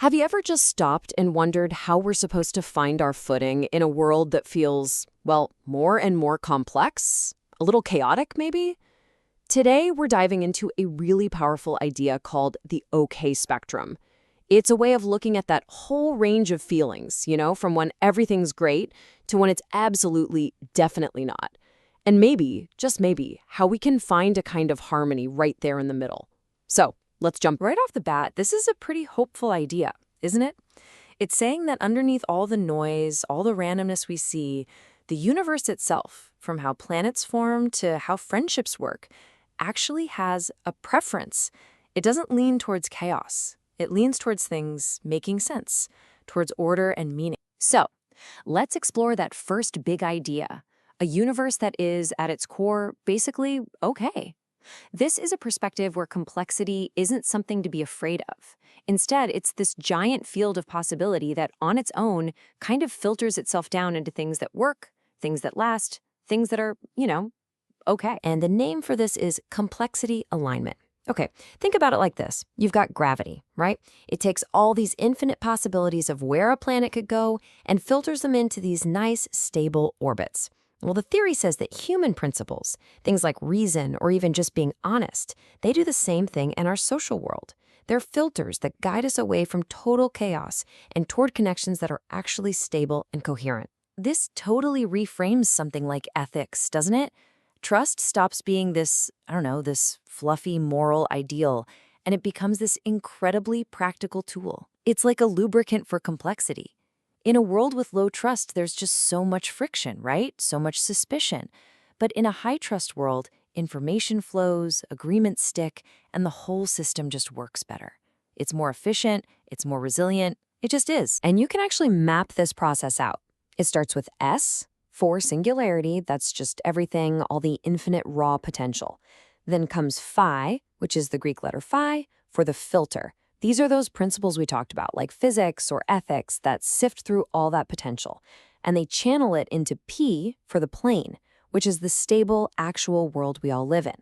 Have you ever just stopped and wondered how we're supposed to find our footing in a world that feels, well, more and more complex? A little chaotic, maybe? Today, we're diving into a really powerful idea called the OK spectrum. It's a way of looking at that whole range of feelings, from when everything's great to when it's absolutely, definitely not. And maybe, just maybe, how we can find a kind of harmony right there in the middle. So, let's jump right off the bat. This is a pretty hopeful idea, isn't it? It's saying that underneath all the noise, all the randomness we see, the universe itself, from how planets form to how friendships work, actually has a preference. It doesn't lean towards chaos. It leans towards things making sense, towards order and meaning. So, let's explore that first big idea, a universe that is, at its core, basically okay. This is a perspective where complexity isn't something to be afraid of. Instead, it's this giant field of possibility that on its own kind of filters itself down into things that work, things that last, things that are, okay. And the name for this is complexity alignment. Okay, think about it like this. You've got gravity, right? It takes all these infinite possibilities of where a planet could go and filters them into these nice, stable orbits. Well, the theory says that human principles, things like reason or even just being honest, they do the same thing in our social world. They're filters that guide us away from total chaos and toward connections that are actually stable and coherent. This totally reframes something like ethics, doesn't it? Trust stops being this, this fluffy moral ideal, and it becomes this incredibly practical tool. It's like a lubricant for complexity. In a world with low trust, there's just so much friction, right? So much suspicion. But in a high-trust world, information flows, agreements stick, and the whole system just works better. It's more efficient, it's more resilient, it just is. And you can actually map this process out. It starts with S, for singularity, that's just everything, all the infinite raw potential. Then comes phi, which is the Greek letter phi, for the filter. These are those principles we talked about, like physics or ethics, that sift through all that potential. And they channel it into P for the plane, which is the stable, actual world we all live in.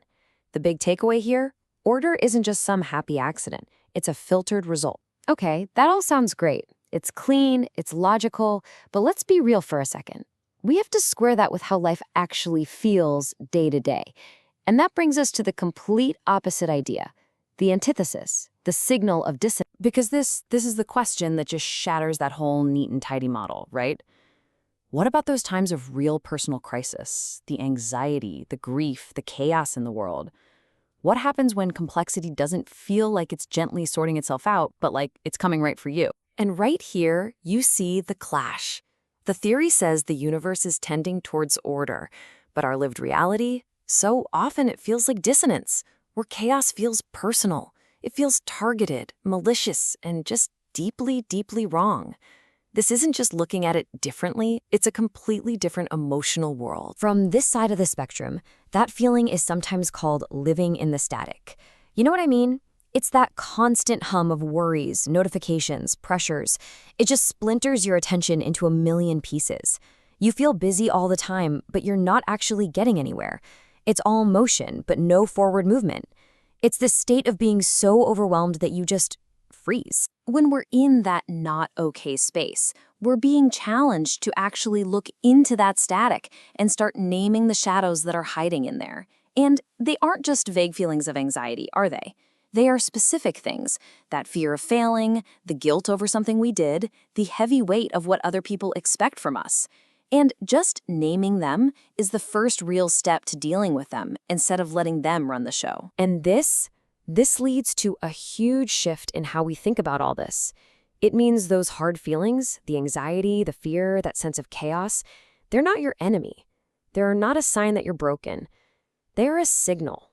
The big takeaway here? Order isn't just some happy accident. It's a filtered result. Okay, that all sounds great. It's clean, it's logical, but let's be real for a second. We have to square that with how life actually feels day to day. And that brings us to the complete opposite idea, the antithesis, the signal of dissonance. Because this is the question that just shatters that whole neat and tidy model, right? What about those times of real personal crisis, the anxiety, the grief, the chaos in the world? What happens when complexity doesn't feel like it's gently sorting itself out, but like it's coming right for you? And right here, you see the clash. The theory says the universe is tending towards order, but our lived reality, so often it feels like dissonance, where chaos feels personal. It feels targeted, malicious, and just deeply, deeply wrong. This isn't just looking at it differently, it's a completely different emotional world. From this side of the spectrum, that feeling is sometimes called living in the static. You know what I mean? It's that constant hum of worries, notifications, pressures. It just splinters your attention into a million pieces. You feel busy all the time, but you're not actually getting anywhere. It's all motion, but no forward movement. It's this state of being so overwhelmed that you just freeze. When we're in that not okay space, we're being challenged to actually look into that static and start naming the shadows that are hiding in there. And they aren't just vague feelings of anxiety, are they? They are specific things, that fear of failing, the guilt over something we did, the heavy weight of what other people expect from us. And just naming them is the first real step to dealing with them instead of letting them run the show. And this leads to a huge shift in how we think about all this. It means those hard feelings, the anxiety, the fear, that sense of chaos, they're not your enemy. They're not a sign that you're broken. They're a signal.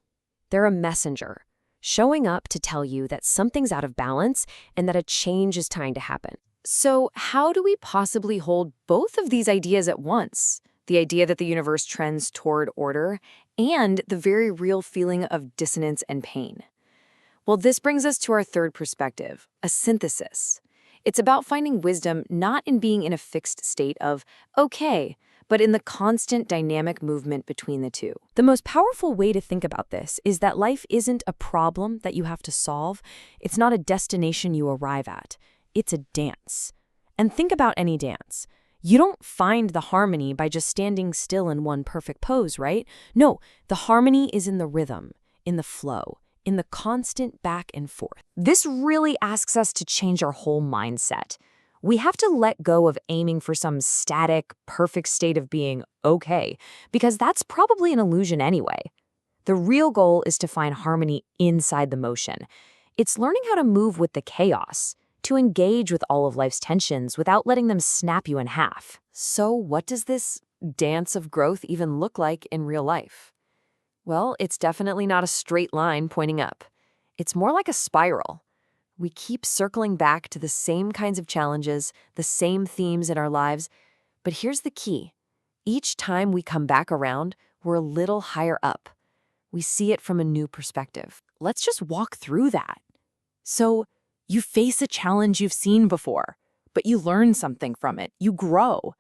They're a messenger, showing up to tell you that something's out of balance and that a change is trying to happen. So how do we possibly hold both of these ideas at once? The idea that the universe trends toward order and the very real feeling of dissonance and pain. Well, this brings us to our third perspective, a synthesis. It's about finding wisdom not in being in a fixed state of okay, but in the constant dynamic movement between the two. The most powerful way to think about this is that life isn't a problem that you have to solve. It's not a destination you arrive at. It's a dance. And think about any dance. You don't find the harmony by just standing still in one perfect pose, right? No, the harmony is in the rhythm, in the flow, in the constant back and forth. This really asks us to change our whole mindset. We have to let go of aiming for some static, perfect state of being okay, because that's probably an illusion anyway. The real goal is to find harmony inside the motion. It's learning how to move with the chaos, to engage with all of life's tensions without letting them snap you in half. So what does this dance of growth even look like in real life? Well, it's definitely not a straight line pointing up. It's more like a spiral. We keep circling back to the same kinds of challenges, the same themes in our lives. But here's the key. Each time we come back around, we're a little higher up. We see it from a new perspective. Let's just walk through that. So, you face a challenge you've seen before, but you learn something from it. You grow.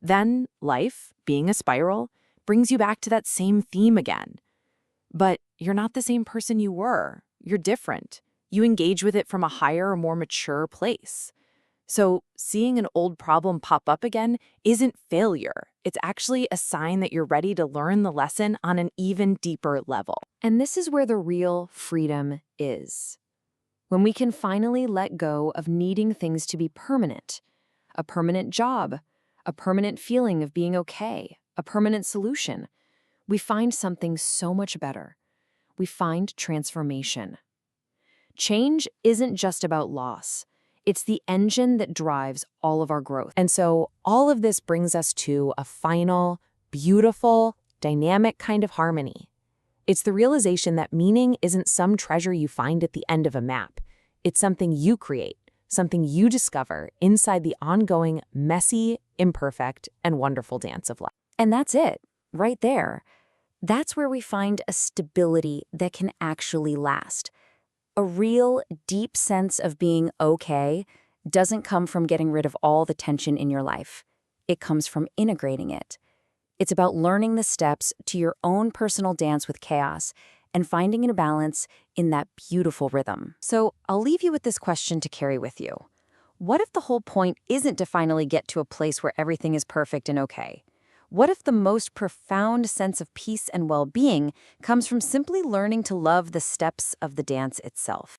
Then life, being a spiral, brings you back to that same theme again. But you're not the same person you were. You're different. You engage with it from a higher or more mature place. So seeing an old problem pop up again isn't failure. It's actually a sign that you're ready to learn the lesson on an even deeper level. And this is where the real freedom is. When we can finally let go of needing things to be permanent. A permanent job, a permanent feeling of being okay, a permanent solution. We find something so much better. We find transformation. Change isn't just about loss. It's the engine that drives all of our growth. And so all of this brings us to a final, beautiful, dynamic kind of harmony. It's the realization that meaning isn't some treasure you find at the end of a map. It's something you create, something you discover inside the ongoing, messy, imperfect, and wonderful dance of life. And that's it, right there. That's where we find a stability that can actually last. A real, deep sense of being okay doesn't come from getting rid of all the tension in your life. It comes from integrating it. It's about learning the steps to your own personal dance with chaos and finding a balance in that beautiful rhythm. So I'll leave you with this question to carry with you. What if the whole point isn't to finally get to a place where everything is perfect and okay? What if the most profound sense of peace and well-being comes from simply learning to love the steps of the dance itself?